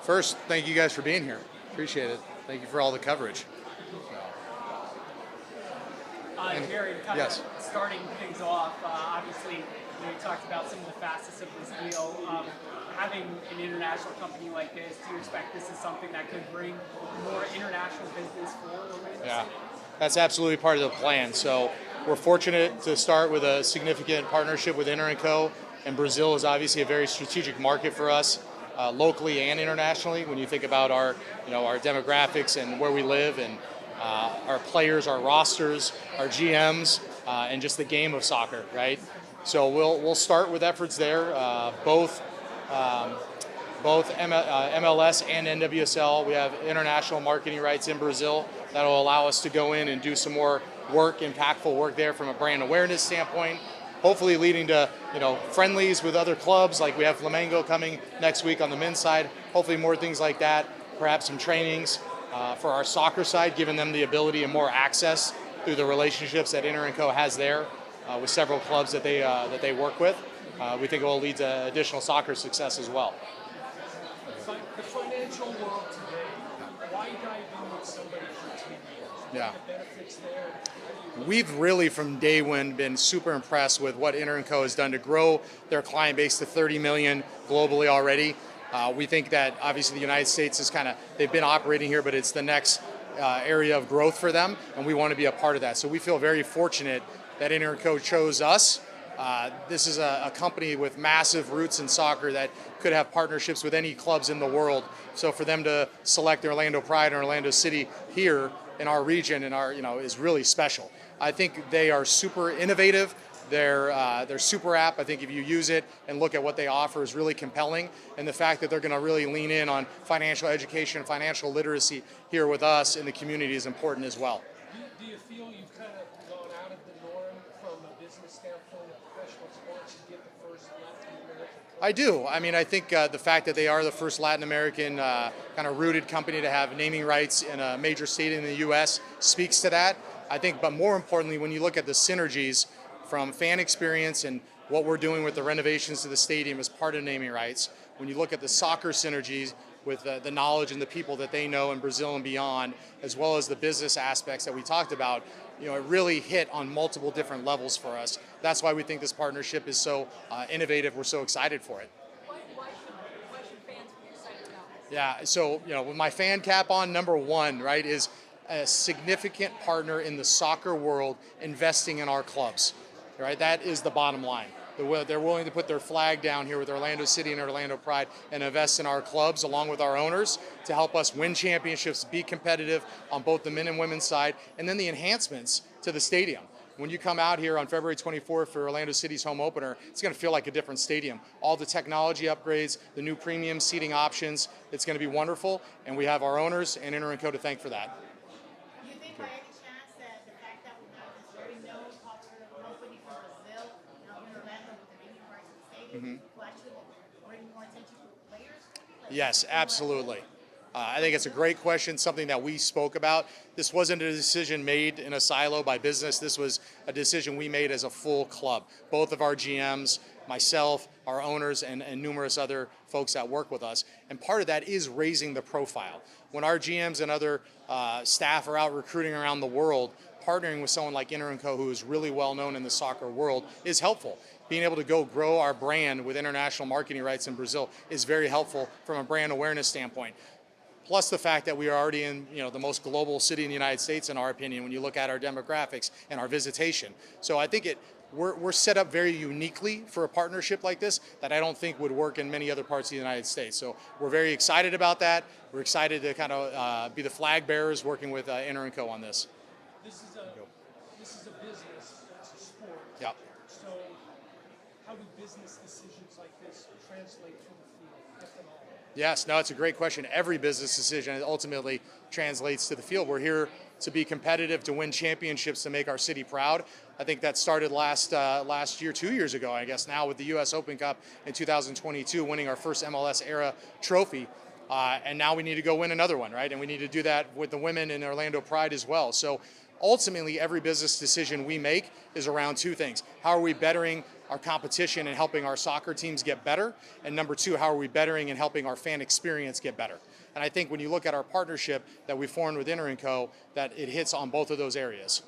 First, thank you guys for being here. Appreciate it. Thank you for all the coverage. Jarrod, kind yes. of starting things off, obviously, you talked about some of the facets of this deal. Having an international company like this, do you expect this is something that could bring more international business forward? Yeah, that's absolutely part of the plan. So we're fortunate to start with a significant partnership with Inter&Co, and Brazil is obviously a very strategic market for us, locally and internationally. When you think about our demographics and where we live, and our players, our rosters, our GMs, and just the game of soccer, right? So we'll start with efforts there, both MLS and NWSL. We have international marketing rights in Brazil that'll allow us to go in and do some more work, impactful work there from a brand awareness standpoint. Hopefully leading to friendlies with other clubs, like we have Flamengo coming next week on the men's side. Hopefully more things like that. Perhaps some trainings for our soccer side, giving them the ability and more access through the relationships that Inter&Co has there with several clubs that they work with. We think it will lead to additional soccer success as well. The financial world today, why dive in with somebody for 10 years? Yeah. The benefits there? We've really, from day one, been super impressed with what Inter&Co has done to grow their client base to 30 million globally already. We think that obviously the United States is they've been operating here, but it's the next area of growth for them, and we want to be a part of that. So we feel very fortunate that Inter&Co chose us. This is a company with massive roots in soccer that could have partnerships with any clubs in the world. So for them to select the Orlando Pride and Orlando City here in our region and is really special. I think they are super innovative. Their super app, I think if you use it and look at what they offer, is really compelling. And the fact that they're going to really lean in on financial education, financial literacy here with us in the community is important as well. Do you feel you've kind of gone out of the norm from a business standpoint of professional sports to get the first Latin American? I do. I mean, I think the fact that they are the first Latin American kind of rooted company to have naming rights in a major state in the U.S. speaks to that. I think, but more importantly, when you look at the synergies from fan experience and what we're doing with the renovations to the stadium as part of naming rights, when you look at the soccer synergies with the knowledge and the people that they know in Brazil and beyond, as well as the business aspects that we talked about, it really hit on multiple different levels for us. That's why we think this partnership is so innovative. We're so excited for it. Why should fans be excited about this? Yeah, so with my fan cap on, number one, right, is a significant partner in the soccer world investing in our clubs. Right, that is the bottom line. They're willing to put their flag down here with Orlando City and Orlando Pride and invest in our clubs along with our owners to help us win championships, be competitive on both the men and women's side, and then the enhancements to the stadium. When you come out here on February 24th for Orlando City's home opener, it's going to feel like a different stadium. All the technology upgrades, the new premium seating options, it's going to be wonderful, and we have our owners and Inter&Co to thank for that. Do you think by any chance that the fact that we're not this very known popular company from Brazil, now in Orlando with the naming rights of the stadium, will actually bring more attention to players? Yes, absolutely. I think it's a great question, something that we spoke about. This wasn't a decision made in a silo by business. This was a decision we made as a full club. Both of our GMs, myself, our owners, and numerous other folks that work with us. And part of that is raising the profile. When our GMs and other staff are out recruiting around the world, partnering with someone like Inter&Co, who is really well known in the soccer world, is helpful. Being able to go grow our brand with international marketing rights in Brazil is very helpful from a brand awareness standpoint. Plus the fact that we are already in the most global city in the United States, in our opinion, when you look at our demographics and our visitation. So I think we're set up very uniquely for a partnership like this that I don't think would work in many other parts of the United States. So we're very excited about that. We're excited to kind of be the flag bearers working with Inter&Co on this. This is a business, it's a sport. Yeah. So how do business decisions like this translate to the field, if at all? Yes, no, it's a great question. Every business decision ultimately translates to the field. We're here to be competitive, to win championships, to make our city proud. I think that started last year, 2 years ago, I guess now, with the U.S. Open Cup in 2022, winning our first MLS era trophy. And now we need to go win another one, right? And we need to do that with the women in Orlando Pride as well. So ultimately, every business decision we make is around two things. How are we bettering our competition and helping our soccer teams get better? And number two, how are we bettering and helping our fan experience get better? And I think when you look at our partnership that we formed with Inter&Co, that it hits on both of those areas.